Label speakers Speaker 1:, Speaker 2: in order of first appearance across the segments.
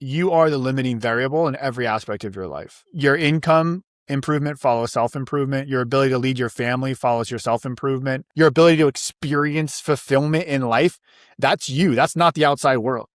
Speaker 1: you are the limiting variable in every aspect of your life. Your income improvement follows self-improvement. Your ability to lead your family follows your self-improvement. Your ability to experience fulfillment in life, that's you. That's not the outside world.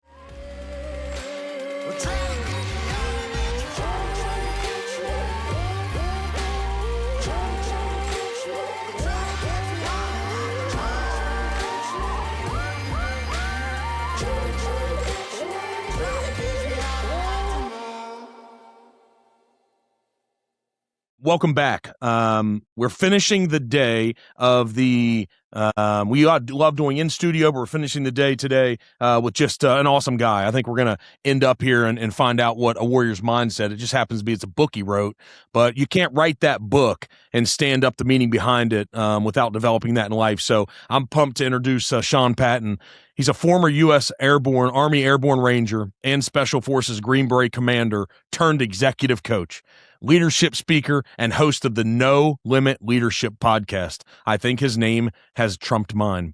Speaker 2: Welcome back. We're finishing the day of the, we love doing in studio, but we're finishing the day today with just an awesome guy. I think we're going to end up here and find out what a warrior's mindset. It just happens to be it's a book he wrote, but you can't write that book and stand up the meaning behind it without developing that in life. So I'm pumped to introduce Sean Patton. He's a former U.S. Army Airborne Ranger and Special Forces Green Beret Commander turned executive coach, leadership speaker, and host of the No Limit Leadership podcast. I think his name has trumped mine.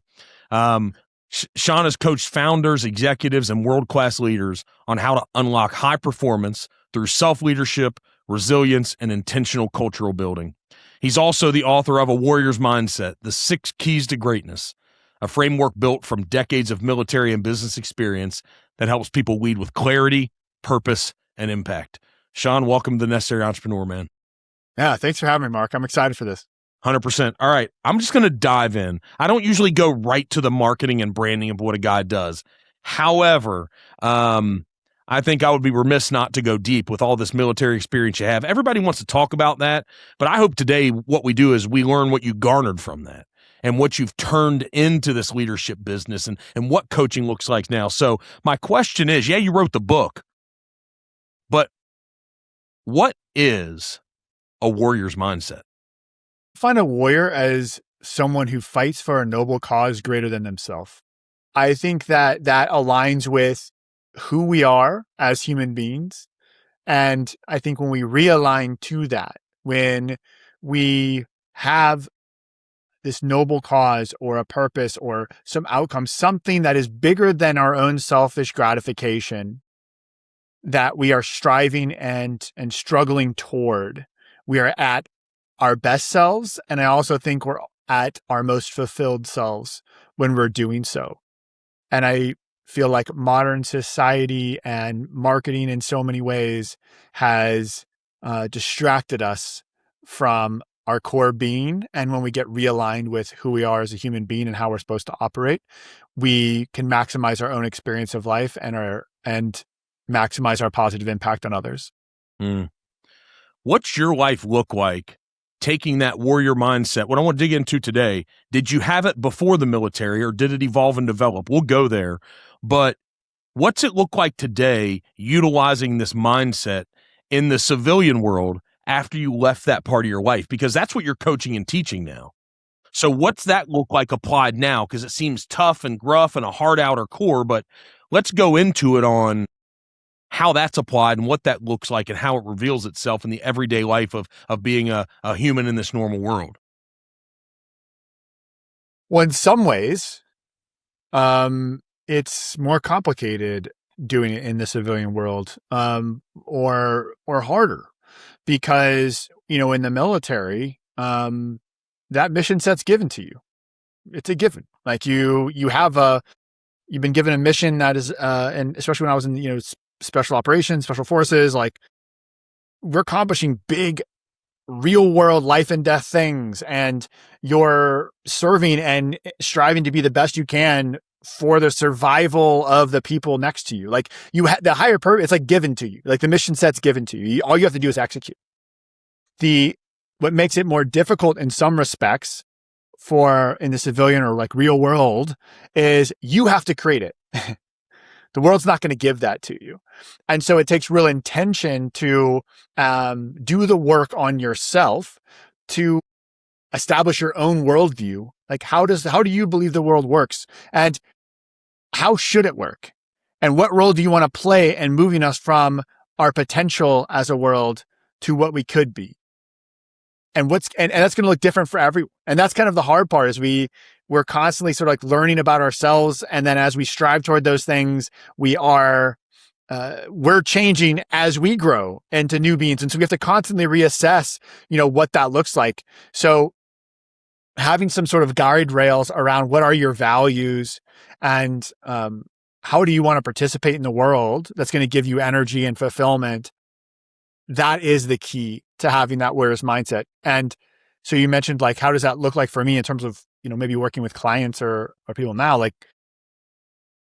Speaker 2: Sean has coached founders, executives, and world-class leaders on how to unlock high performance through self-leadership, resilience, and intentional cultural building. He's also the author of A Warrior's Mindset, The 6 Keys to Greatness, a framework built from decades of military and business experience that helps people lead with clarity, purpose, and impact. Sean, welcome to the Necessary Entrepreneur, man.
Speaker 1: Yeah, thanks for having me, Mark. I'm excited for this.
Speaker 2: 100%. All right, I'm just going to dive in. I don't usually go right to the marketing and branding of what a guy does. However, I think I would be remiss not to go deep with all this military experience you have. Everybody wants to talk about that, but I hope today what we do is we learn what you garnered from that and what you've turned into this leadership business and what coaching looks like now. So my question is, yeah, you wrote the book, but what is a warrior's mindset?
Speaker 1: Find a warrior as someone who fights for a noble cause greater than themselves. I think that aligns with who we are as human beings. And I think when we realign to that, when we have this noble cause or a purpose or some outcome, something that is bigger than our own selfish gratification that we are striving and struggling toward, we are at our best selves. And I also think we're at our most fulfilled selves when we're doing so. And I feel like modern society and marketing in so many ways has distracted us from our core being. And when we get realigned with who we are as a human being and how we're supposed to operate, we can maximize our own experience of life and maximize our positive impact on others.
Speaker 2: What's your life look like taking that warrior mindset? What I want to dig into today, did you have it before the military or did it evolve and develop? We'll go there. But what's it look like today utilizing this mindset in the civilian world after you left that part of your life? Because that's what you're coaching and teaching now. So what's that look like applied now? Because it seems tough and gruff and a hard outer core, but let's go into it on how that's applied and what that looks like and how it reveals itself in the everyday life of being a human in this normal world.
Speaker 1: Well, in some ways, it's more complicated doing it in the civilian world, or harder, because, in the military, that mission set's given to you. It's a given. Like you've been given a mission that is, and especially when I was in, special operations, special forces, like we're accomplishing big real world life and death things, and you're serving and striving to be the best you can for the survival of the people next to you. Like the higher purpose, it's like given to you. Like the mission set's given to you. All you have to do is execute. What makes it more difficult in some respects in the civilian or like real world is you have to create it. The world's not going to give that to you. And so it takes real intention to do the work on yourself to establish your own worldview. Like how do you believe the world works? And how should it work? And what role do you want to play in moving us from our potential as a world to what we could be? And that's going to look different for everyone. And that's kind of the hard part is we're constantly sort of like learning about ourselves. And then as we strive toward those things, we are we're changing as we grow into new beings. And so we have to constantly reassess, what that looks like. So having some sort of guide rails around what are your values and how do you want to participate in the world that's going to give you energy and fulfillment, that is the key to having that where's mindset. And so you mentioned like, how does that look like for me in terms of, maybe working with clients or people now, like,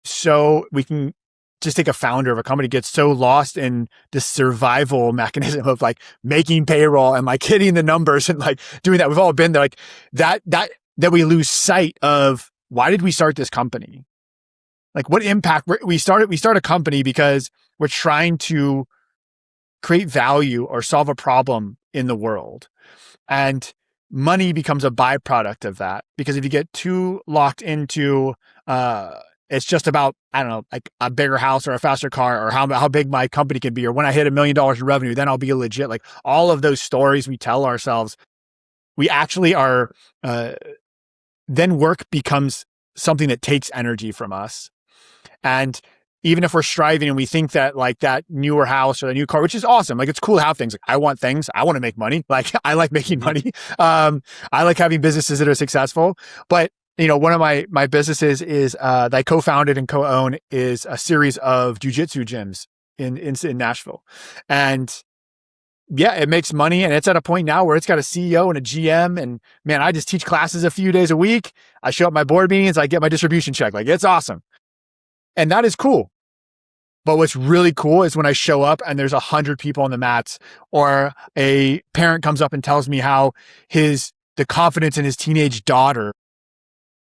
Speaker 1: so we can just take a founder of a company gets so lost in the survival mechanism of like making payroll and like hitting the numbers and like doing that. We've all been there, like that we lose sight of why did we start this company? Like what impact we start a company because we're trying to create value or solve a problem in the world. And money becomes a byproduct of that, because if you get too locked into, it's just about, I don't know, like a bigger house or a faster car or how big my company can be, or when I hit $1 million in revenue, then I'll be legit. Like all of those stories we tell ourselves, we actually are, then work becomes something that takes energy from us. And even if we're striving and we think that like that newer house or the new car, which is awesome, like it's cool to have things. Like I want things. I want to make money. Like I like making money. I like having businesses that are successful. But one of my businesses is that I co-founded and co-own is a series of jujitsu gyms in Nashville, and yeah, it makes money, and it's at a point now where it's got a CEO and a GM, and man, I just teach classes a few days a week. I show up at my board meetings. I get my distribution check. Like it's awesome. And that is cool. But what's really cool is when I show up and there's 100 people on the mats, or a parent comes up and tells me how the confidence in his teenage daughter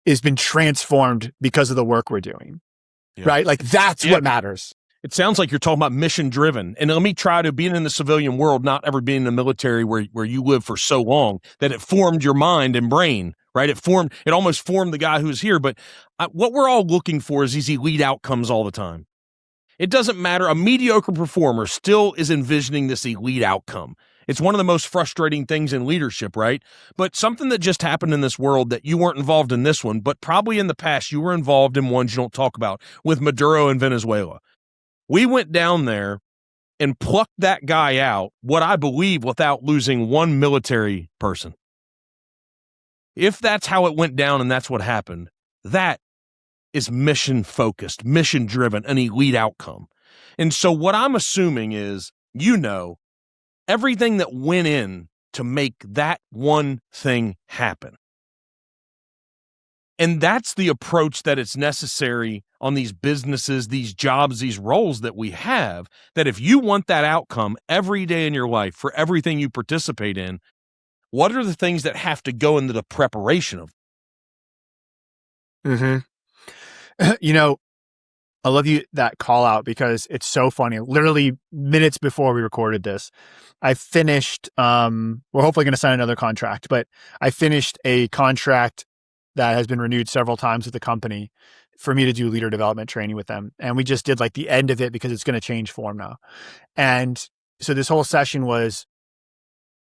Speaker 1: has been transformed because of the work we're doing. Yeah. Right? Like that's what matters.
Speaker 2: It sounds like you're talking about mission driven. And let me try to, being in the civilian world, not ever being in the military where you live for so long, that it formed your mind and brain. Right? It almost formed the guy who's here. But what we're all looking for is these elite outcomes all the time. It doesn't matter. A mediocre performer still is envisioning this elite outcome. It's one of the most frustrating things in leadership, right? But something that just happened in this world that you weren't involved in this one, but probably in the past you were involved in ones you don't talk about, with Maduro in Venezuela. We went down there and plucked that guy out, what I believe, without losing one military person. If that's how it went down and that's what happened, that is mission-focused, mission-driven, an elite outcome. And so what I'm assuming is, everything that went in to make that one thing happen. And that's the approach that it's necessary on these businesses, these jobs, these roles that we have, that if you want that outcome every day in your life for everything you participate in, what are the things that have to go into the preparation of?
Speaker 1: Mm-hmm. I love that call out because it's so funny. Literally minutes before we recorded this, I finished, we're hopefully going to sign another contract, but I finished a contract that has been renewed several times with the company for me to do leader development training with them. And we just did like the end of it because it's going to change form now. And so this whole session was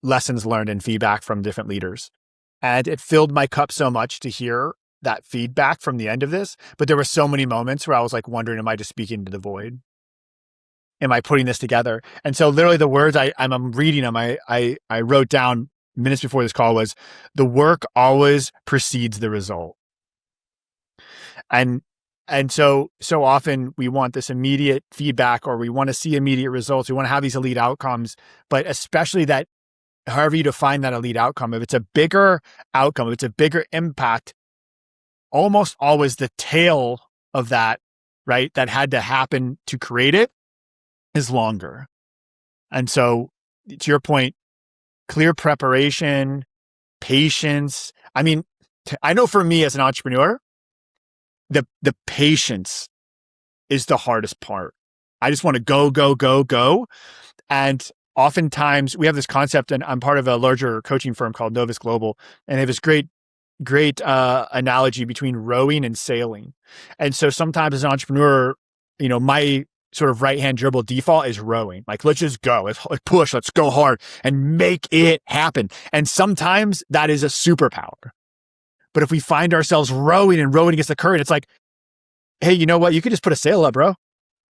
Speaker 1: lessons learned and feedback from different leaders. And it filled my cup so much to hear that feedback from the end of this. But there were so many moments where I was like wondering, am I just speaking to the void? Am I putting this together? And so literally the words I'm reading them, I wrote down minutes before this call was, the work always precedes the result. And so often we want this immediate feedback, or we want to see immediate results. We want to have these elite outcomes, but especially that, however you define that elite outcome, if it's a bigger outcome, if it's a bigger impact, almost always the tail of that, right, that had to happen to create it is longer. And so to your point, clear preparation, patience. I mean, I know for me as an entrepreneur, the patience is the hardest part. I just want to go, go, go, go. And oftentimes we have this concept, and I'm part of a larger coaching firm called Novus Global, and they have this great analogy between rowing and sailing. And so sometimes as an entrepreneur, my sort of right-hand dribble default is rowing. Like, let's just go. Let's push. Let's go hard and make it happen. And sometimes that is a superpower. But if we find ourselves rowing against the current, it's like, hey, you know what? You could just put a sail up, bro.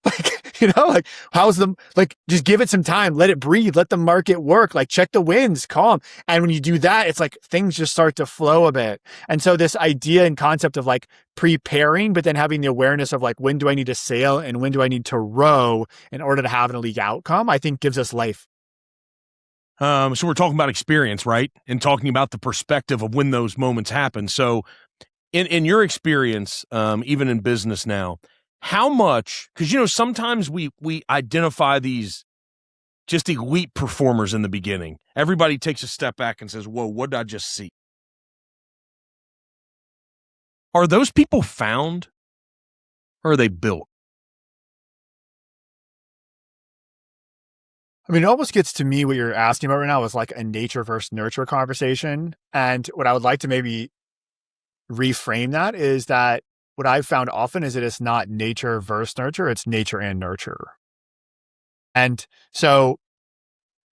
Speaker 1: Like, Like how's the, like, just give it some time, let it breathe, let the market work, like check the winds, calm. And when you do that, it's like things just start to flow a bit. And so this idea and concept of like preparing, but then having the awareness of like, when do I need to sail and when do I need to row in order to have an elite outcome, I think gives us life.
Speaker 2: So we're talking about experience, right? And talking about the perspective of when those moments happen. So in your experience, even in business now, how much, because, sometimes we identify these just elite performers in the beginning. Everybody takes a step back and says, whoa, what did I just see? Are those people found or are they built?
Speaker 1: I mean, it almost gets to me what you're asking about right now is like a nature versus nurture conversation. And what I would like to maybe reframe that is that what I've found often is that it's not nature versus nurture, it's nature and nurture. And so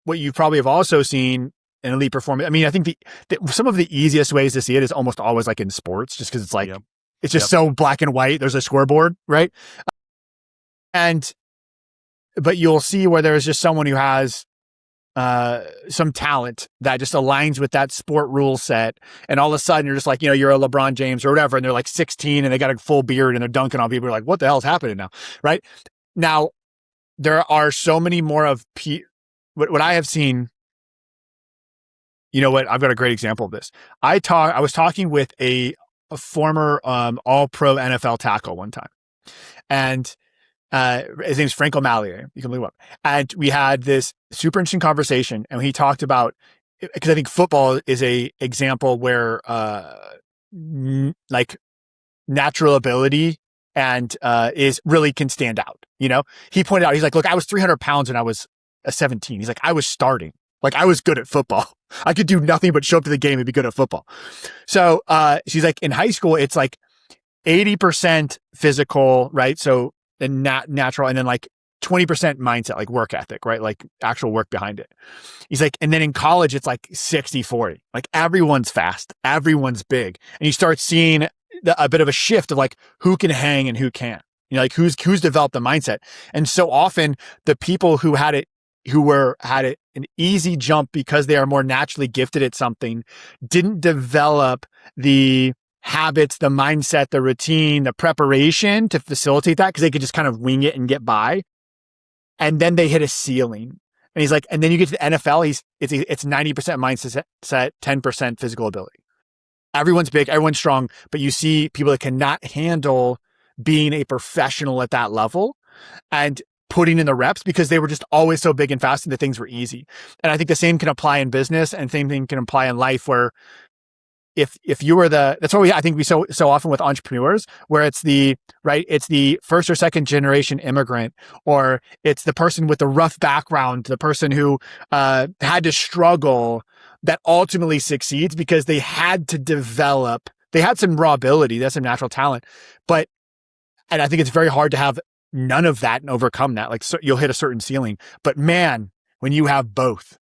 Speaker 1: what you probably have also seen in elite performance, I mean, I think some of the easiest ways to see it is almost always like in sports, just because it's like, it's just so black and white. There's a scoreboard, right? But you'll see where there's just someone who has some talent that just aligns with that sport rule set. And all of a sudden you're just like, you're a LeBron James or whatever. And they're like 16 and they got a full beard and they're dunking on people. You're like, what the hell's happening now? Right now, there are so many more of what I have seen. You know what? I've got a great example of this. I was talking with a former all-pro NFL tackle one time. And his name's Frank O'Malley. You can look him up. And we had this super interesting conversation. And he talked about, because I think football is a example where like natural ability and is really can stand out. He pointed out, he's like, look, I was 300 pounds when I was 17. He's like, I was starting. Like I was good at football. I could do nothing but show up to the game and be good at football. So she's like, in high school, it's like 80% physical, right? So and natural, and then like 20% mindset, like work ethic, right? Like actual work behind it. He's like, and then in college, it's like 60-40. Like everyone's fast, everyone's big. And you start seeing a bit of a shift of like who can hang and who can't. Like who's developed the mindset. And so often the people who had an easy jump because they are more naturally gifted at something didn't develop the habits, the mindset, the routine, the preparation to facilitate that because they could just kind of wing it and get by. And then they hit a ceiling. And he's like, and then you get to the NFL, it's 90% mindset, 10% physical ability. Everyone's big, everyone's strong, but you see people that cannot handle being a professional at that level and putting in the reps because they were just always so big and fast and the things were easy. And I think the same can apply in business and same thing can apply in life where if you were that's what I think we so often with entrepreneurs, where it's the first or second generation immigrant, or it's the person with the rough background, the person who had to struggle that ultimately succeeds because they had some raw ability, that's some natural talent. And I think it's very hard to have none of that and overcome that. Like, so you'll hit a certain ceiling, but man, when you have both,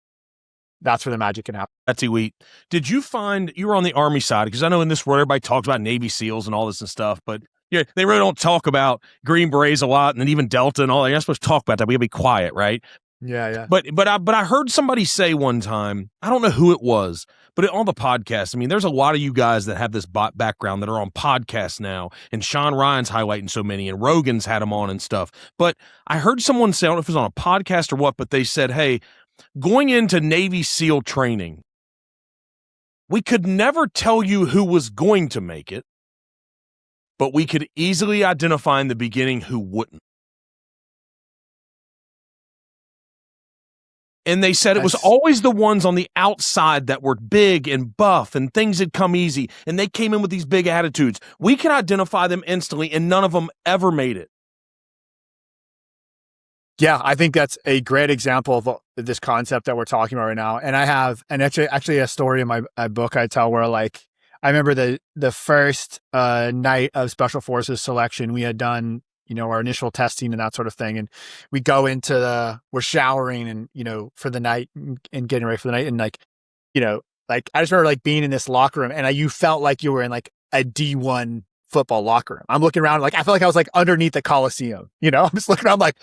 Speaker 1: that's where the magic can happen.
Speaker 2: That's elite. Did you find you were on the Army side? Because I know in this world, everybody talks about Navy SEALs and all this and stuff, but yeah, they really don't talk about Green Berets a lot, and then even Delta and all that. You're not supposed to talk about that. We gotta be quiet, right?
Speaker 1: Yeah.
Speaker 2: But I heard somebody say one time, I don't know who it was, but on the podcast, I mean, there's a lot of you guys that have this background that are on podcasts now, and Sean Ryan's highlighting so many, and Rogan's had them on and stuff. But I heard someone say, I don't know if it was on a podcast or what, but they said, hey, going into Navy SEAL training, we could never tell you who was going to make it, but we could easily identify in the beginning who wouldn't. And they said it was always the ones on the outside that were big and buff and things had come easy, and they came in with these big attitudes. We can identify them instantly, and none of them ever made it.
Speaker 1: Yeah, I think that's a great example of this concept that we're talking about right now. And I have actually a story in my book I tell where, like, I remember the first night of Special Forces selection, we had done, our initial testing and that sort of thing. And we go into we're showering and, for the night and getting ready for the night. And like, I just remember like being in this locker room and you felt like you were in like a D1 football locker room. I'm looking around like I feel like I was like underneath the Coliseum. I'm just looking around like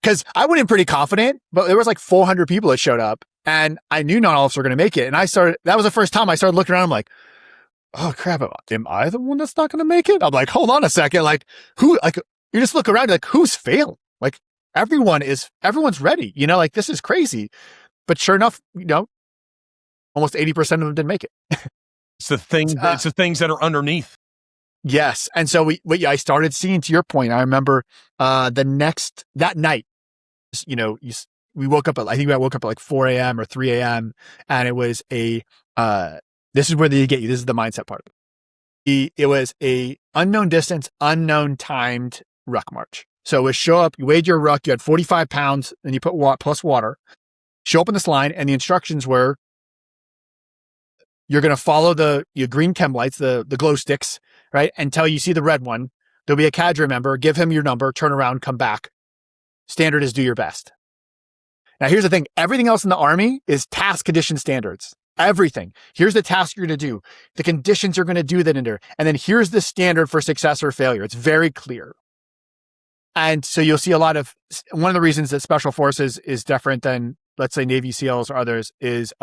Speaker 1: because I went in pretty confident, but there was like 400 people that showed up, and I knew not all of us were going to make it. And that was the first time I started looking around. I'm like, oh crap, am I the one that's not going to make it? I'm like, hold on a second, like who? Like you just look around, like who's failing? Like everyone's ready. Like this is crazy. But sure enough, almost 80% of them didn't make it.
Speaker 2: It's the thing. It's the things that are underneath.
Speaker 1: Yes. And so I started seeing, to your point, I remember that night, we woke up I think I woke up at like 4 a.m. or 3 a.m. and it was this is where they get you. This is the mindset part. It was a unknown distance, unknown timed ruck march. So it was show up, you weighed your ruck, you had 45 pounds, and you put plus water, show up in this line, and the instructions were, you're going to follow your green chem lights, the glow sticks, right? Until you see the red one. There'll be a cadre member. Give him your number. Turn around. Come back. Standard is do your best. Now, here's the thing. Everything else in the Army is task condition standards. Everything. Here's the task you're going to do. The conditions you're going to do that in there. And then here's the standard for success or failure. It's very clear. And so you'll see one of the reasons that Special Forces is different than, let's say, Navy SEALs or others is,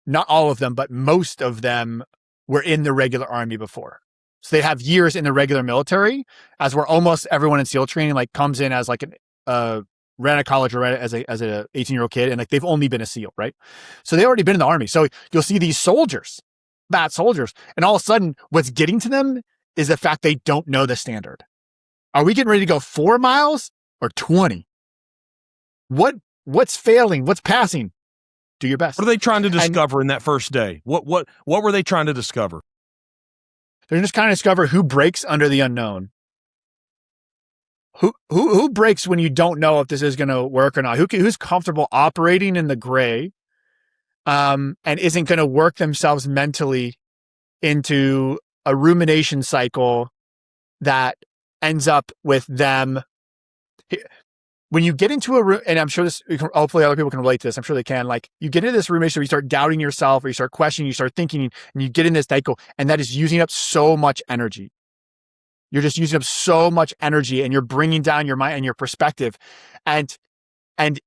Speaker 1: not all of them, but most of them were in the regular Army before. So they have years in the regular military, as where almost everyone in SEAL training like comes in as like right out of college or right as a 18-year-old kid, and like they've only been a SEAL, right? So they already been in the Army. So you'll see these bad soldiers, and all of a sudden, what's getting to them is the fact they don't know the standard. Are we getting ready to go 4 miles or 20? What's failing? What's passing? Do your best.
Speaker 2: What are they trying to discover in that first day? What were they trying to discover?
Speaker 1: They're just trying to discover who breaks under the unknown. Who breaks when you don't know if this is going to work or not? Who's comfortable operating in the gray, and isn't going to work themselves mentally into a rumination cycle that ends up with them. When you get into a room, and I'm sure hopefully other people can relate to this. I'm sure they can. Like you get into this rumination where you start doubting yourself, or you start questioning, you start thinking, and you get in this cycle, and that is using up so much energy. You're just using up so much energy, and you're bringing down your mind and your perspective. And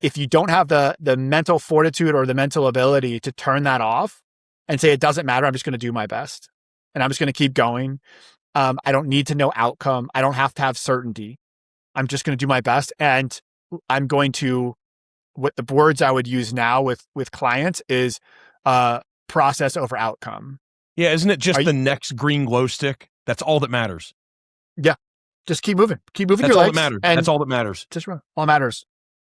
Speaker 1: if you don't have the mental fortitude or the mental ability to turn that off and say, it doesn't matter, I'm just going to do my best, and I'm just going to keep going. I don't need to know outcome. I don't have to have certainty. I'm just going to do my best. And I'm going to, what the words I would use now with clients is process over outcome.
Speaker 2: Yeah. Isn't it just the next green glow stick? That's all that matters.
Speaker 1: Yeah. Just keep moving. Keep moving
Speaker 2: That's
Speaker 1: your
Speaker 2: all
Speaker 1: legs.
Speaker 2: That matters. That's all that matters.
Speaker 1: Just run. All that matters.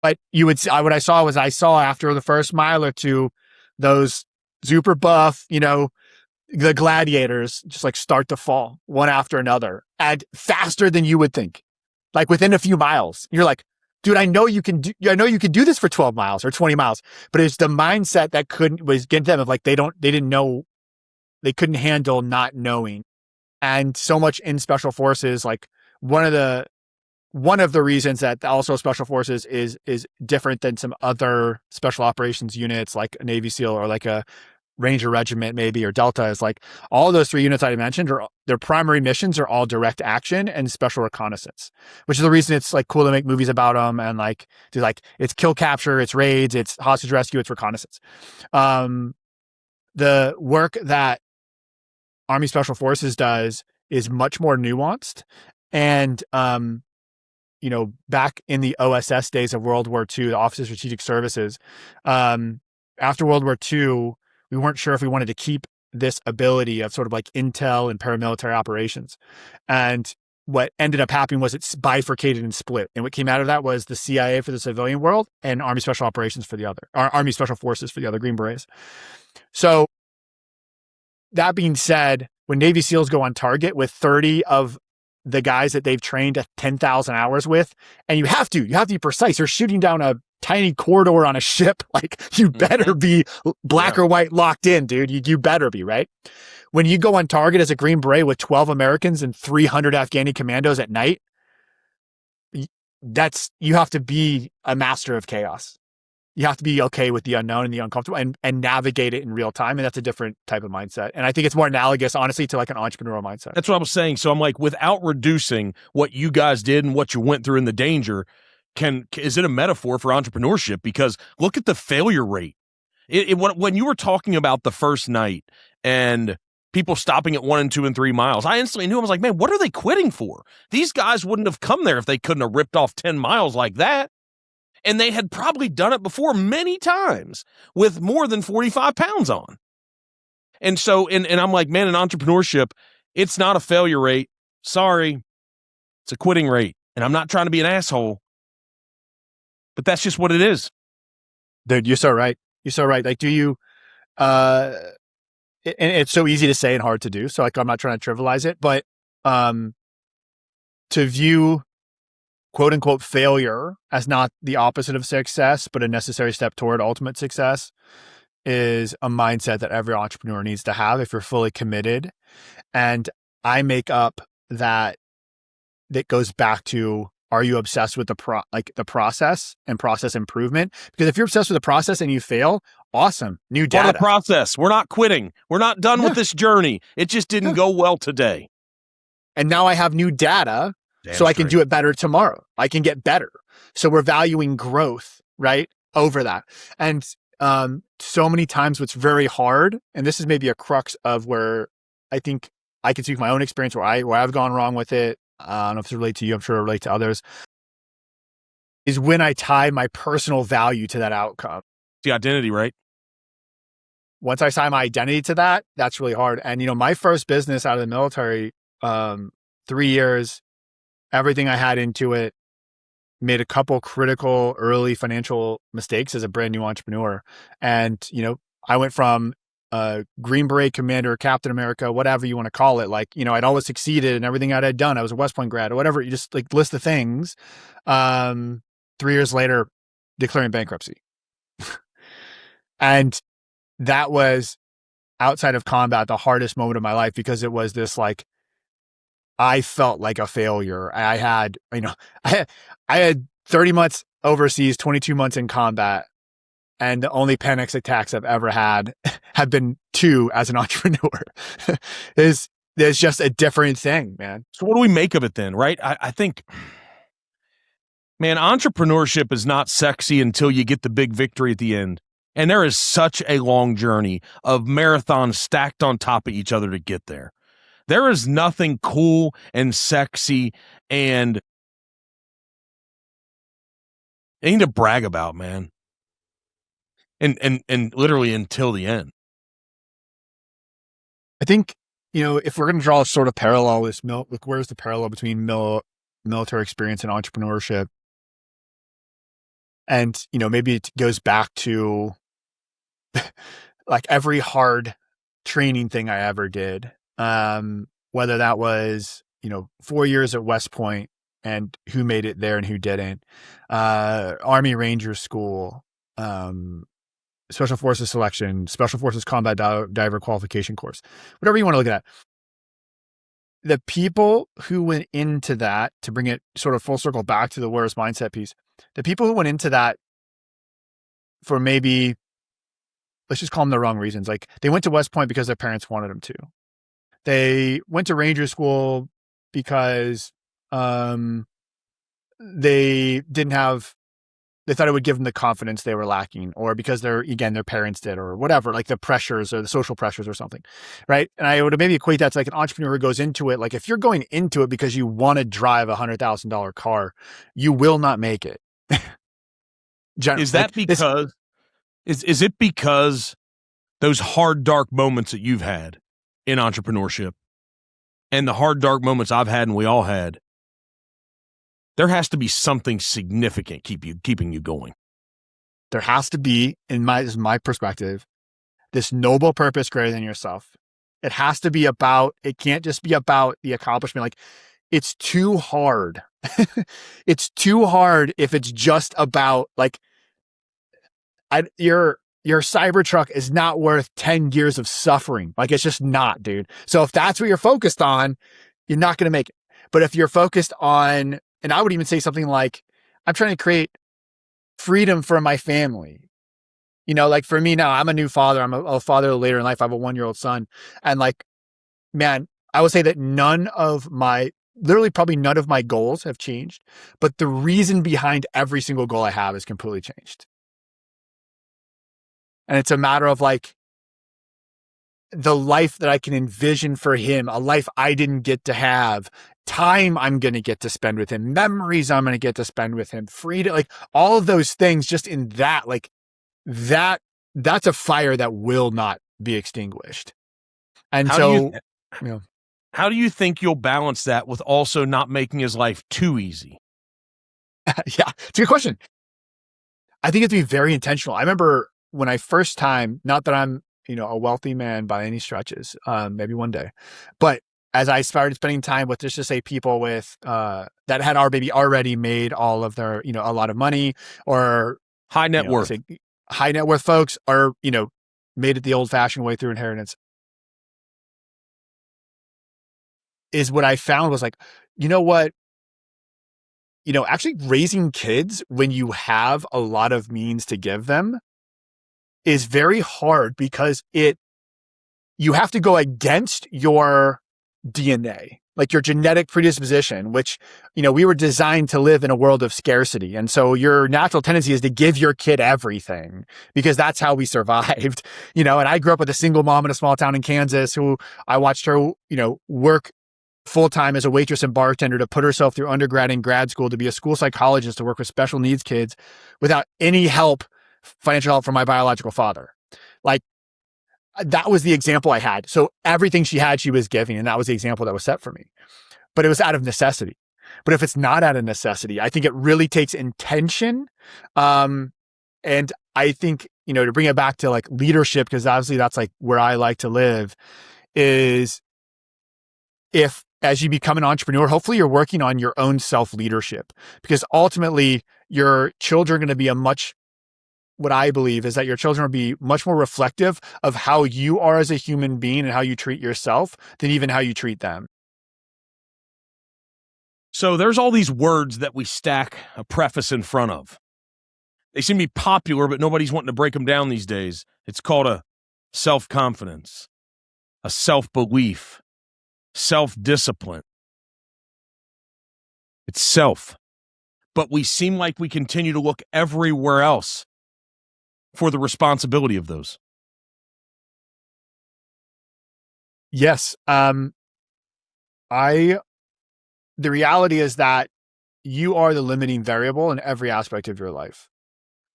Speaker 1: But you would see, what I saw after the first mile or two, those super buff, the gladiators just like start to fall one after another and faster than you would think. Like within a few miles, you're like, dude, I know you can do this for 12 miles or 20 miles, but it's the mindset that was getting them of like, they didn't know, they couldn't handle not knowing. And so much in Special Forces, like one of the reasons that also Special Forces is different than some other special operations units, like a Navy SEAL or like a Ranger Regiment maybe, or Delta, is like all those 3 units I mentioned their primary missions are all direct action and special reconnaissance, which is the reason it's like cool to make movies about them and like do like it's kill capture, it's raids, it's hostage rescue, it's reconnaissance. The work that Army Special Forces does is much more nuanced, and back in the OSS days of World War II, the Office of Strategic Services, after World War II, we weren't sure if we wanted to keep this ability of sort of like intel and paramilitary operations. And what ended up happening was it's bifurcated and split. And what came out of that was the CIA for the civilian world and Army Special Operations for the other, or Army Special Forces for the other, Green Berets. So that being said, when Navy SEALs go on target with 30 of the guys that they've trained 10,000 hours with, and you have to be precise. You're shooting down a tiny corridor on a ship. Like you better be black or white locked in, dude. You better be, right? When you go on target as a Green Beret with 12 Americans and 300 Afghani commandos at night, you have to be a master of chaos. You have to be okay with the unknown and the uncomfortable and navigate it in real time. And that's a different type of mindset. And I think it's more analogous, honestly, to like an entrepreneurial mindset.
Speaker 2: That's what I was saying. So I'm like, without reducing what you guys did and what you went through and the danger, is it a metaphor for entrepreneurship? Because look at the failure rate. When you were talking about the first night and people stopping at 1 and 2 and 3 miles, I instantly knew. I was like, man, what are they quitting for? These guys wouldn't have come there if they couldn't have ripped off 10 miles like that. And they had probably done it before many times with more than 45 pounds on. And so, and I'm like, man, in entrepreneurship, it's not a failure rate. Sorry. It's a quitting rate. And I'm not trying to be an asshole, but that's just what it is.
Speaker 1: Dude, you're so right. You're so right. Like, do you, and it's so easy to say and hard to do. So like, I'm not trying to trivialize it, but, to view quote unquote failure as not the opposite of success, but a necessary step toward ultimate success is a mindset that every entrepreneur needs to have if you're fully committed. And I make up that goes back to, are you obsessed with the process and process improvement? Because if you're obsessed with the process and you fail, awesome. New data.
Speaker 2: Part of the process. We're not quitting. We're not done with this journey. It just didn't go well today.
Speaker 1: And now I have new data. So I can do it better tomorrow. I can get better. So we're valuing growth, right? Over that. And so many times what's very hard, and this is maybe a crux of where I think I can speak my own experience where I've gone wrong with it. I don't know if it's related to you. I'm sure it relates to others. Is when I tie my personal value to that outcome.
Speaker 2: The identity, right?
Speaker 1: Once I tie my identity to that, that's really hard. And, my first business out of the military, 3 years, everything I had into it, made a couple critical early financial mistakes as a brand new entrepreneur. And, I went from Green Beret commander, Captain America, whatever you want to call it. Like, I'd always succeeded in everything I had done. I was a West Point grad or whatever. You just like list the things. 3 years later, declaring bankruptcy. And that was, outside of combat, the hardest moment of my life, because it was this like, I felt like a failure. I had 30 months overseas, 22 months in combat. And the only panic attacks I've ever had have been 2 as an entrepreneur. There's just a different thing, man.
Speaker 2: So what do we make of it then, right? I think, man, entrepreneurship is not sexy until you get the big victory at the end. And there is such a long journey of marathons stacked on top of each other to get there. There is nothing cool and sexy and anything to brag about, man. And literally until the end.
Speaker 1: I think, if we're going to draw a sort of parallel with where's the parallel between military experience and entrepreneurship? And, maybe it goes back to like every hard training thing I ever did. Whether that was, 4 years at West Point and who made it there and who didn't, Army Ranger School, Special Forces selection, Special Forces Combat Diver Qualification course, whatever you want to look at. The people who went into that, to bring it sort of full circle back to the where's mindset piece, the people who went into that for maybe, let's just call them the wrong reasons. Like they went to West Point because their parents wanted them to. They went to Ranger School because they thought it would give them the confidence they were lacking, or because their parents did, or whatever, like the pressures or the social pressures or something. Right. And I would maybe equate that to like an entrepreneur who goes into it. Like if you're going into it because you want to drive $100,000 car, you will not make it.
Speaker 2: Is that because, is it because those hard, dark moments that you've had in entrepreneurship and the hard, dark moments I've had and we all had, there has to be something significant keeping you going.
Speaker 1: There has to be, this is my perspective, this noble purpose greater than yourself. It has to be about, it can't just be about the accomplishment. Like it's too hard. It's too hard if it's just about like, your Cybertruck is not worth 10 years of suffering. Like it's just not, dude. So if that's what you're focused on, you're not going to make it. But if you're focused on, and I would even say something like, I'm trying to create freedom for my family. Like for me now, I'm a new father. I'm a father later in life. I have a 1-year-old son. And like, man, I would say that literally probably none of my goals have changed, but the reason behind every single goal I have is completely changed. And it's a matter of like the life that I can envision for him, a life I didn't get to have, time I'm going to get to spend with him, memories I'm going to get to spend with him, freedom, like all of those things just in that, like that's a fire that will not be extinguished. And
Speaker 2: How do
Speaker 1: so,
Speaker 2: you how do you think you'll balance that with also not making his life too easy?
Speaker 1: yeah, it's a good question. I think it's to be very intentional. I remember when I first time, not that I'm, a wealthy man by any stretches, maybe one day, but as I started spending time with, just to say, people with, that had already made all of their, a lot of money, or
Speaker 2: high net worth,
Speaker 1: high net worth folks, or, made it the old fashioned way through inheritance, is what I found was like, you know what? Actually raising kids when you have a lot of means to give them is very hard, because you have to go against your DNA, like your genetic predisposition, which, we were designed to live in a world of scarcity. And so your natural tendency is to give your kid everything, because that's how we survived, and I grew up with a single mom in a small town in Kansas who I watched her, work full-time as a waitress and bartender to put herself through undergrad and grad school to be a school psychologist to work with special needs kids without any financial help from my biological father. Like, that was the example I had. So everything she had, she was giving. And that was the example that was set for me. But it was out of necessity. But if it's not out of necessity, I think it really takes intention. And I think, to bring it back to like leadership, because obviously that's like where I like to live, is if as you become an entrepreneur, hopefully you're working on your own self-leadership, because ultimately your children are going to be what I believe is that your children will be much more reflective of how you are as a human being and how you treat yourself than even how you treat them.
Speaker 2: So there's all these words that we stack a preface in front of. They seem to be popular, but nobody's wanting to break them down these days. It's called a self-confidence, a self-belief, self-discipline. It's self. But we seem like we continue to look everywhere else for the responsibility of those.
Speaker 1: Yes. The reality is that you are the limiting variable in every aspect of your life.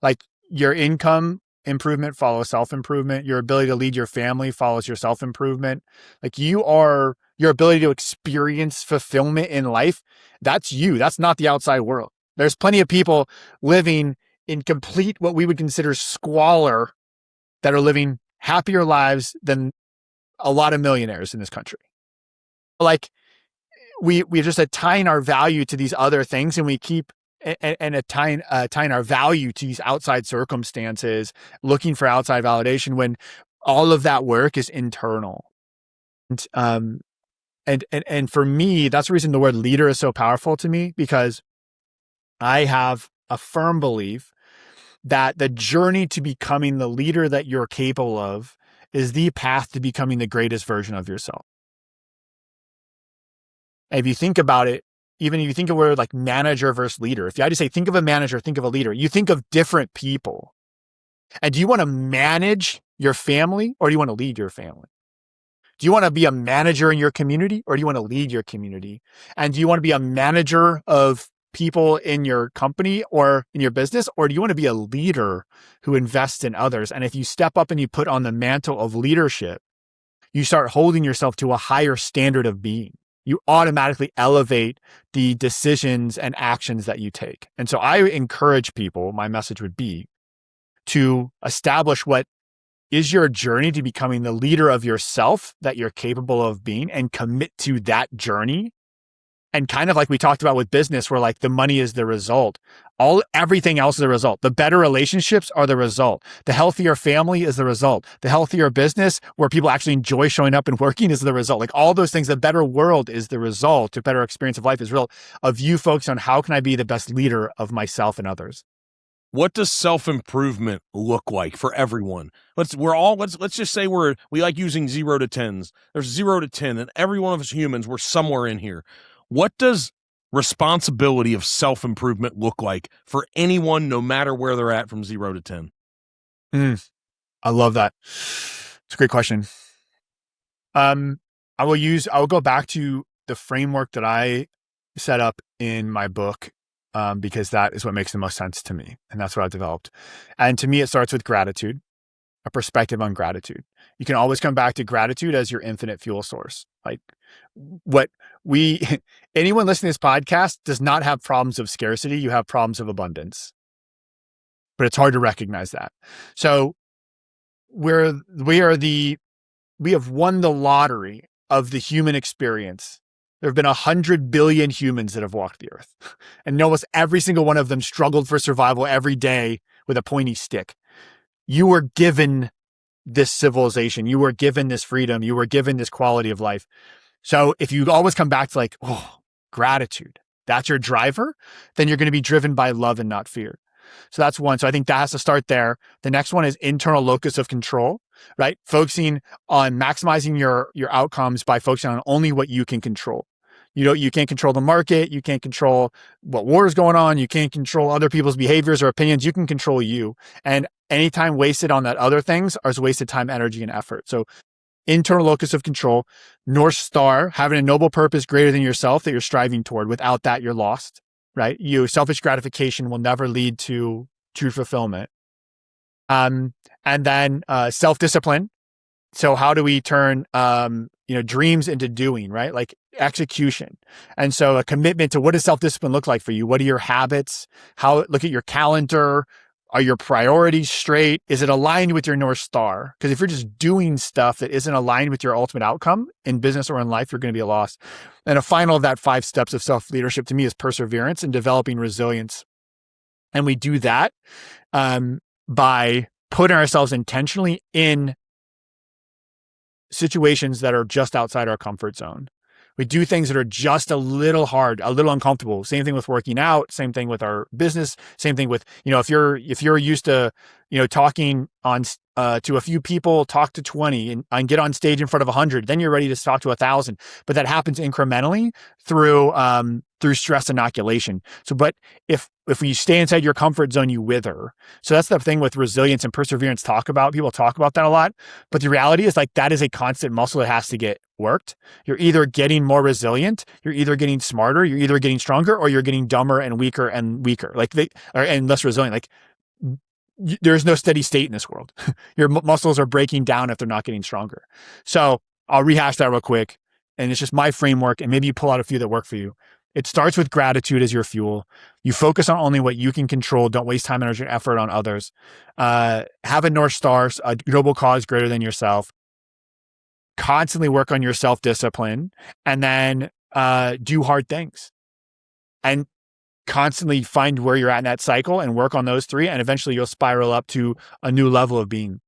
Speaker 1: Like, your income improvement follows self-improvement. Your ability to lead your family follows your self-improvement. Like, your ability to experience fulfillment in life, that's you. That's not the outside world. There's plenty of people living in complete, what we would consider squalor, that are living happier lives than a lot of millionaires in this country. Like, we just tying our value to these other things, and we keep tying our value to these outside circumstances, looking for outside validation when all of that work is internal. And for me, that's the reason the word leader is so powerful to me, because I have a firm belief that the journey to becoming the leader that you're capable of is the path to becoming the greatest version of yourself. And if you think about it, even if you think of word like manager versus leader, if you had to say, think of a manager, think of a leader, you think of different people. And do you want to manage your family, or do you want to lead your family? Do you want to be a manager in your community, or do you want to lead your community? And do you want to be a manager of people in your company or in your business, or do you want to be a leader who invests in others? And if you step up and you put on the mantle of leadership, you start holding yourself to a higher standard of being. You automatically elevate the decisions and actions that you take. And so I encourage people, my message would be to establish what is your journey to becoming the leader of yourself that you're capable of being, and commit to that journey. And kind of like we talked about with business, where like the money is the result. Everything else is the result. The better relationships are the result. The healthier family is the result. The healthier business where people actually enjoy showing up and working is the result. Like all those things, the better world is the result. A better experience of life is real of you focused on how can I be the best leader of myself and others.
Speaker 2: what does self-improvement look like for everyone? Let's just say we like using 0 to 10s. There's 0 to 10, and every one of us humans, we're somewhere in here. What does responsibility of self-improvement look like for anyone, no matter where they're at, from 0 to 10?
Speaker 1: I love that. It's a great question. I will go back to the framework that I set up in my book, because that is what makes the most sense to me. And that's what I've developed. And to me, it starts with gratitude, a perspective on gratitude. You can always come back to gratitude as your infinite fuel source. Like anyone listening to this podcast does not have problems of scarcity. You have problems of abundance, but it's hard to recognize that. So we have won the lottery of the human experience. There have been 100 billion humans that have walked the earth, and almost every single one of them struggled for survival every day with a pointy stick. You were given this civilization. You were given this freedom. You were given this quality of life. So if you always come back to gratitude, that's your driver, then you're going to be driven by love and not fear. So that's one. So I think that has to start there. The next one is internal locus of control, right? Focusing on maximizing your outcomes by focusing on only what you can control. You can't control the market. You can't control what war is going on. You can't control other people's behaviors or opinions. You can control you. And any time wasted on that other things is wasted time, energy, and effort. So internal locus of control, North Star, having a noble purpose greater than yourself that you're striving toward. Without that, you're lost, right? Selfish gratification will never lead to true fulfillment. And then self-discipline. So how do we turn dreams into doing, right? Like execution. And so a commitment to what does self-discipline look like for you? What are your habits? Look at your calendar. Are your priorities straight? Is it aligned with your North Star? Because if you're just doing stuff that isn't aligned with your ultimate outcome in business or in life, you're going to be lost. And a final of that 5 steps of self-leadership to me is perseverance and developing resilience. And we do that by putting ourselves intentionally in situations that are just outside our comfort zone. We do things that are just a little hard, a little uncomfortable. Same thing with working out, same thing with our business, same thing with, if you're used to, talking on to a few people, talk to 20 and get on stage in front of 100, then you're ready to talk to 1,000. But that happens incrementally through stress inoculation. So, but if you stay inside your comfort zone, you wither. So that's the thing with resilience and perseverance. People talk about that a lot, but the reality is that is a constant muscle that has to get worked. You're either getting more resilient, you're either getting smarter, you're either getting stronger, or you're getting dumber and weaker, and less resilient. There's no steady state in this world. Your muscles are breaking down if they're not getting stronger. So I'll rehash that real quick. And it's just my framework. And maybe you pull out a few that work for you. It starts with gratitude as your fuel. You focus on only what you can control. Don't waste time, energy, and effort on others. Have a North Star, a global cause greater than yourself. Constantly work on your self-discipline, and then do hard things. And constantly find where you're at in that cycle and work on those 3, and eventually you'll spiral up to a new level of being.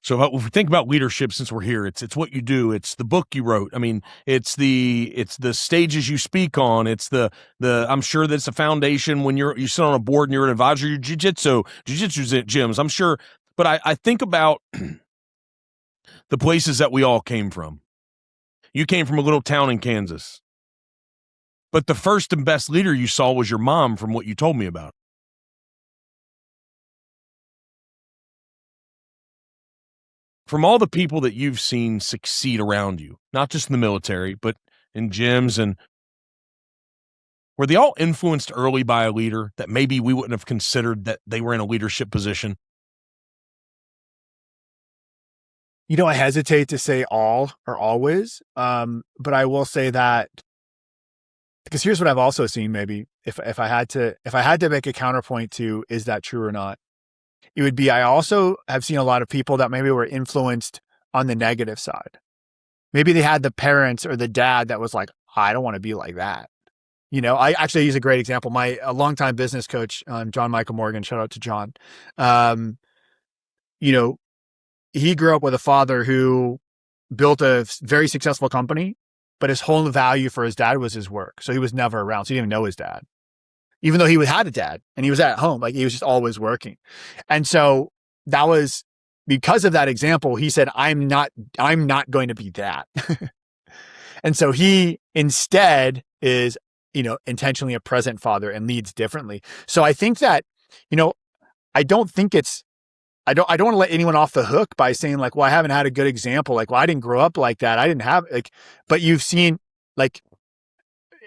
Speaker 2: So if we think about leadership, since we're here, it's what you do. It's the book you wrote. I mean, it's the stages you speak on. It's the I'm sure that's a foundation when you sit on a board and you're an advisor. Your jiu-jitsu gyms, I'm sure. But I think about the places that we all came from. You came from a little town in Kansas. But the first and best leader you saw was your mom, from what you told me about. From all the people that you've seen succeed around you, not just in the military, but in gyms, and were they all influenced early by a leader that maybe we wouldn't have considered that they were in a leadership position?
Speaker 1: I hesitate to say all or always, but I will say that, because here's what I've also seen. Maybe if I had to make a counterpoint to, is that true or not? It would be, I also have seen a lot of people that maybe were influenced on the negative side. Maybe they had the parents or the dad that was like, I don't want to be like that. I actually use a great example. A longtime business coach, John Michael Morgan, shout out to John. He grew up with a father who built a very successful company, but his whole value for his dad was his work. So he was never around. So he didn't even know his dad. even though he had a dad and he was at home, like he was just always working. And so that was because of that example, he said, I'm not going to be that. And so he instead is, intentionally a present father and leads differently. So I think that, I don't think I don't want to let anyone off the hook by saying like, well, I haven't had a good example. Like, well, I didn't grow up like that. I didn't have but you've seen like,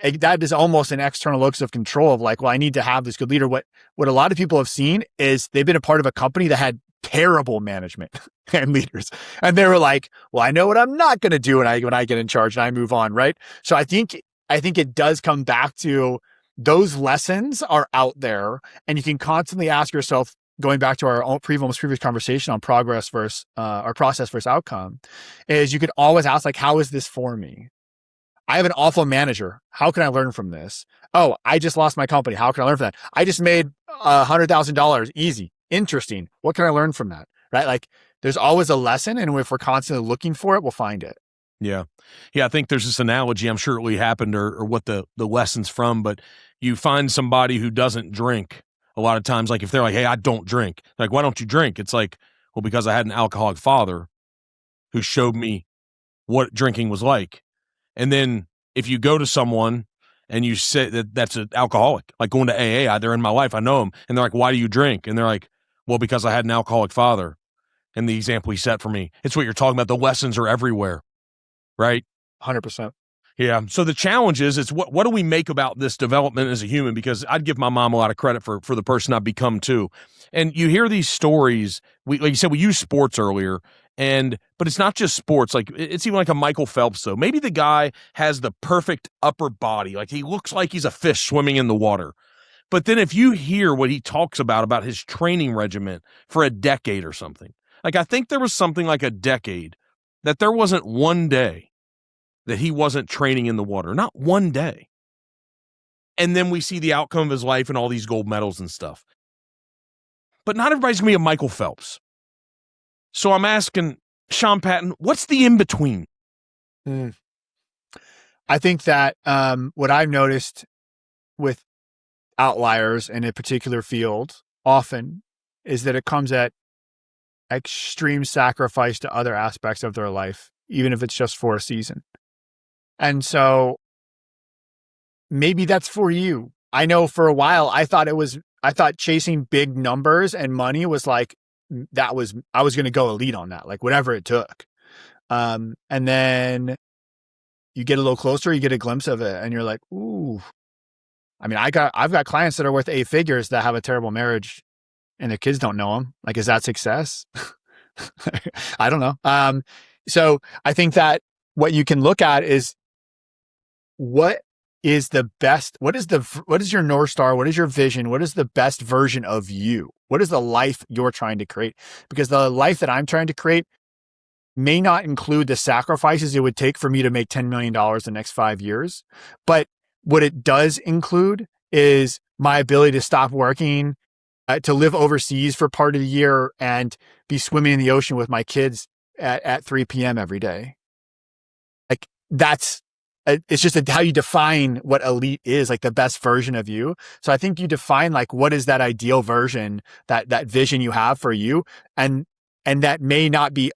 Speaker 1: that is almost an external locus of control of like, well, I need to have this good leader. What a lot of people have seen is they've been a part of a company that had terrible management and leaders. And they were like, well, I know what I'm not going to do when I get in charge and I move on. Right. So I think it does come back to those lessons are out there, and you can constantly ask yourself, going back to our own previous conversation on progress versus our process versus outcome, is you could always ask like, how is this for me? I have an awful manager. How can I learn from this? Oh, I just lost my company. How can I learn from that? I just made $100,000. Easy. Interesting. What can I learn from that? Right? Like there's always a lesson. And if we're constantly looking for it, we'll find it.
Speaker 2: Yeah. Yeah. I think there's this analogy. I'm sure it really happened or what the lesson's from, but you find somebody who doesn't drink a lot of times. Like if they're like, hey, I don't drink. Like, why don't you drink? It's like, well, because I had an alcoholic father who showed me what drinking was like. And then if you go to someone and you say that's an alcoholic, like going to AA, they're in my life, I know them. And they're like, why do you drink? And they're like, well, because I had an alcoholic father. And the example he set for me, it's what you're talking about. The lessons are everywhere, right?
Speaker 1: 100%.
Speaker 2: Yeah. So the challenge is what do we make about this development as a human? Because I'd give my mom a lot of credit for the person I've become too. And you hear these stories. Like you said, we used sports earlier, but it's not just sports. Like it's even like a Michael Phelps though. Maybe the guy has the perfect upper body. Like he looks like he's a fish swimming in the water. But then if you hear what he talks about his training regimen for a decade or something, like I think there was something like a decade that there wasn't one day that he wasn't training in the water, not one day. And then we see the outcome of his life and all these gold medals and stuff. But not everybody's going to be a Michael Phelps. So I'm asking Sean Patton, what's the in-between?
Speaker 1: I think that what I've noticed with outliers in a particular field often is that it comes at extreme sacrifice to other aspects of their life, even if it's just for a season. And so maybe that's for you. I know for a while I thought chasing big numbers and money was like, I was going to go elite on that, like whatever it took. And then you get a little closer, you get a glimpse of it and you're like, ooh, I mean, I've got clients that are worth 8 figures that have a terrible marriage and their kids don't know them. Like, is that success? I don't know. So I think that what you can look at is what is your North Star? What is your vision? What is the best version of you? What is the life you're trying to create? Because the life that I'm trying to create may not include the sacrifices it would take for me to make $10 million the next 5 years. But what it does include is my ability to stop working, to live overseas for part of the year and be swimming in the ocean with my kids at 3 p.m. every day. Like it's just how you define what elite is, like the best version of you. So I think you define like, what is that ideal version, that vision you have for you. And that may not be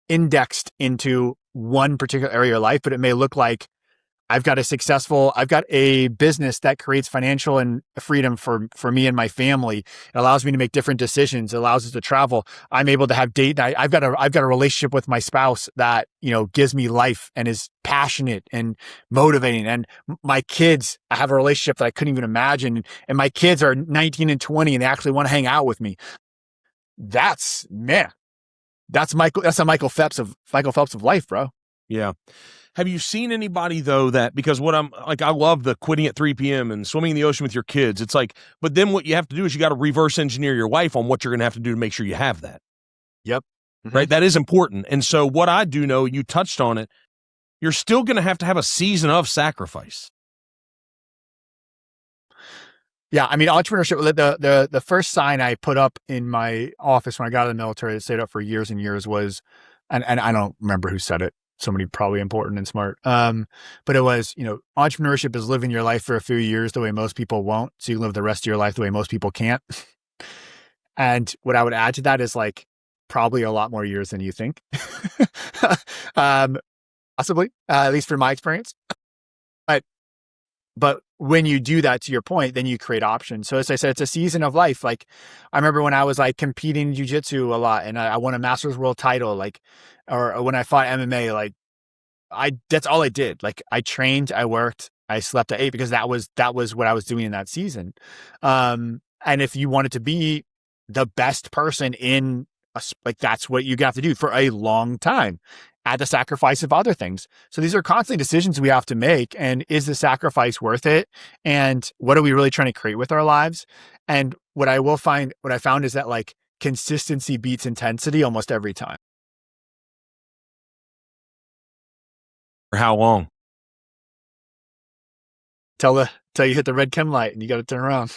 Speaker 1: indexed into one particular area of your life, but it may look like I've got a business that creates financial and freedom for me and my family. It allows me to make different decisions. It allows us to travel. I'm able to have date night. I've got a relationship with my spouse that, gives me life and is passionate and motivating. And my kids, I have a relationship that I couldn't even imagine. And my kids are 19 and 20 and they actually want to hang out with me. That's a Michael Phelps of life, bro.
Speaker 2: Yeah. Have you seen anybody though because what I'm like, I love the quitting at 3 p.m. and swimming in the ocean with your kids. It's like, but then what you have to do is you got to reverse engineer your life on what you're going to have to do to make sure you have that.
Speaker 1: Yep. Mm-hmm.
Speaker 2: Right. That is important. And so what I do know, you touched on it, you're still going to have a season of sacrifice.
Speaker 1: Yeah. I mean, entrepreneurship, the first sign I put up in my office when I got out of the military, that stayed up for years and years was, and I don't remember who said it. somebody probably important and smart. But it was, entrepreneurship is living your life for a few years the way most people won't. So you live the rest of your life the way most people can't. And what I would add to that is like probably a lot more years than you think. um, Possibly, at least from my experience. But when you do that, to your point, then you create options. So as I said, it's a season of life. Like I remember when I was like competing in jiu-jitsu a lot and I won a Masters World title, like, or when I fought MMA, like that's all I did. Like I trained, I worked, I slept, I ate because that was what I was doing in that season. And if you wanted to be the best person in like that's what you have to do for a long time at the sacrifice of other things. So these are constantly decisions we have to make. And is the sacrifice worth it? And what are we really trying to create with our lives? And what I found is that like consistency beats intensity almost every time.
Speaker 2: For how long?
Speaker 1: Till you hit the red chem light and you got to turn around.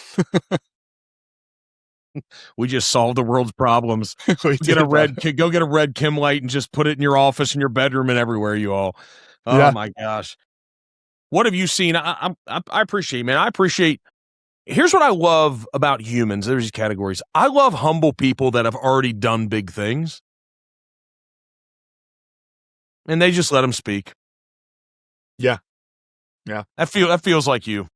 Speaker 2: We just solved the world's problems.
Speaker 1: Go
Speaker 2: get a red chem light and just put it in your office, in your bedroom, and everywhere. You all. Oh
Speaker 1: yeah.
Speaker 2: My gosh, what have you seen? I appreciate, man. I appreciate. Here's what I love about humans. There's these categories. I love humble people that have already done big things, and they just let them speak.
Speaker 1: Yeah.
Speaker 2: That feels like you.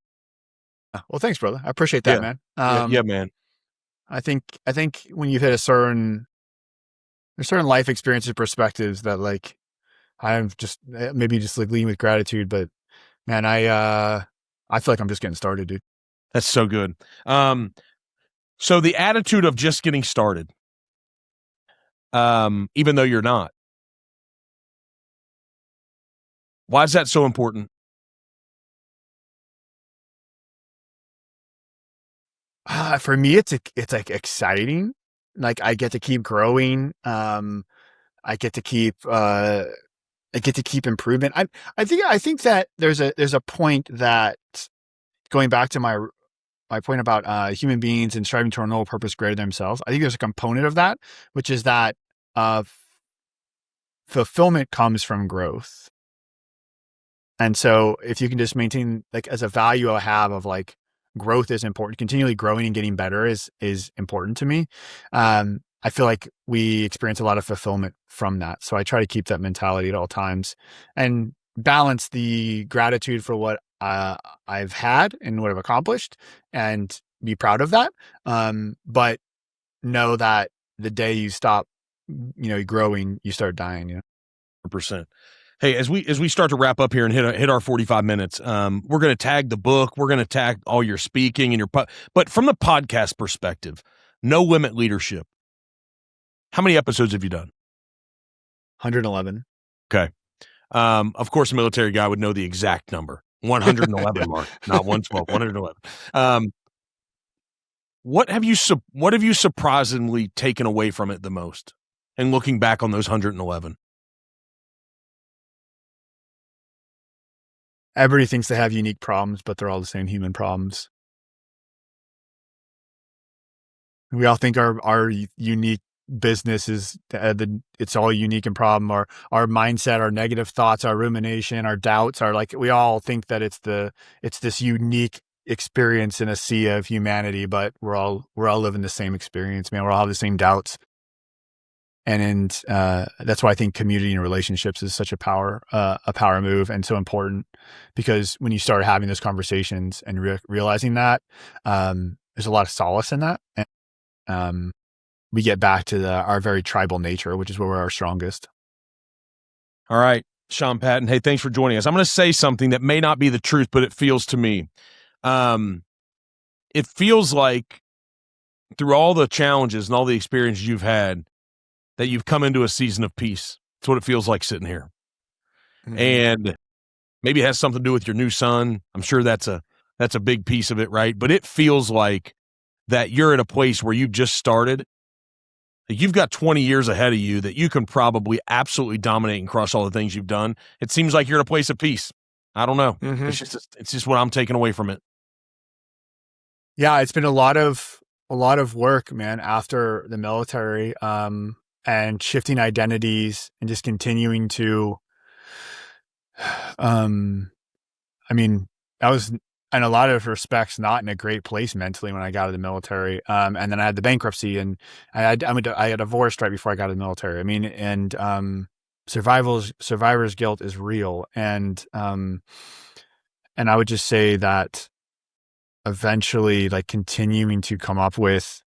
Speaker 1: Well, thanks, brother. I appreciate that, man.
Speaker 2: Yeah, man.
Speaker 1: I think when you've hit there's certain life experiences, perspectives that like I'm just maybe just like leading with gratitude, but man, I feel like I'm just getting started, dude.
Speaker 2: That's so good. So the attitude of just getting started, even though you're not, why is that so important?
Speaker 1: For me, it's like exciting. Like I get to keep growing. I get to keep improvement. I think that there's a point that going back to my point about human beings and striving toward a noble purpose greater than themselves. I think there's a component of that, which is that fulfillment comes from growth. And so if you can just maintain like as a value I have of like growth is important, continually growing and getting better is important to me. I feel like we experience a lot of fulfillment from that. So I try to keep that mentality at all times and balance the gratitude for what I've had and what I've accomplished and be proud of that. But know that the day you stop, growing, you start dying,
Speaker 2: 100%. Hey, as we start to wrap up here and hit our 45 minutes, we're going to tag the book. We're going to tag all your speaking and but from the podcast perspective, No Limit Leadership. How many episodes have you done?
Speaker 1: 111.
Speaker 2: Okay. Of course, a military guy would know the exact number. 111, Mark, not 112, 111. What have you surprisingly taken away from it the most? And looking back on those 111.
Speaker 1: Everybody thinks they have unique problems, but they're all the same human problems. We all think our unique business is it's all unique and problem. Our mindset, our negative thoughts, our rumination, our doubts are like, we all think that it's this unique experience in a sea of humanity, but we're all living the same experience, man. We're all have the same doubts. And that's why I think community and relationships is such a power move and so important, because when you start having those conversations and realizing that, there's a lot of solace in that. And we get back to our very tribal nature, which is where we're our strongest.
Speaker 2: All right, Sean Patton. Hey, thanks for joining us. I'm going to say something that may not be the truth, but it feels to me. It feels like through all the challenges and all the experiences you've had, that you've come into a season of peace. That's what it feels like sitting here. Mm-hmm. And maybe it has something to do with your new son. I'm sure that's a big piece of it, right? But it feels like that you're at a place where you've just started. You've got 20 years ahead of you that you can probably absolutely dominate and crush all the things you've done. It seems like you're in a place of peace. I don't know. Mm-hmm. It's just what I'm taking away from it.
Speaker 1: Yeah, it's been a lot of work, man, after the military. And shifting identities and just continuing to Um, I mean, I was in a lot of respects not in a great place mentally when I got out of the military. And then I had the bankruptcy, and I got divorced right before I got out of the military. I mean, and survivor's guilt is real, and I would just say that eventually, like, continuing to come up with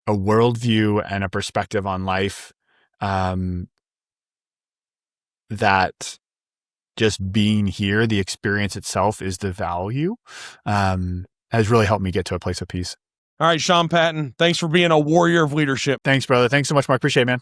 Speaker 1: a worldview and a perspective on life, um, that just being here, the experience itself is the value, has really helped me get to a place of peace.
Speaker 2: All right, Sean Patton, thanks for being a warrior of leadership.
Speaker 1: Thanks, brother. Thanks so much, Mark. Appreciate it, man.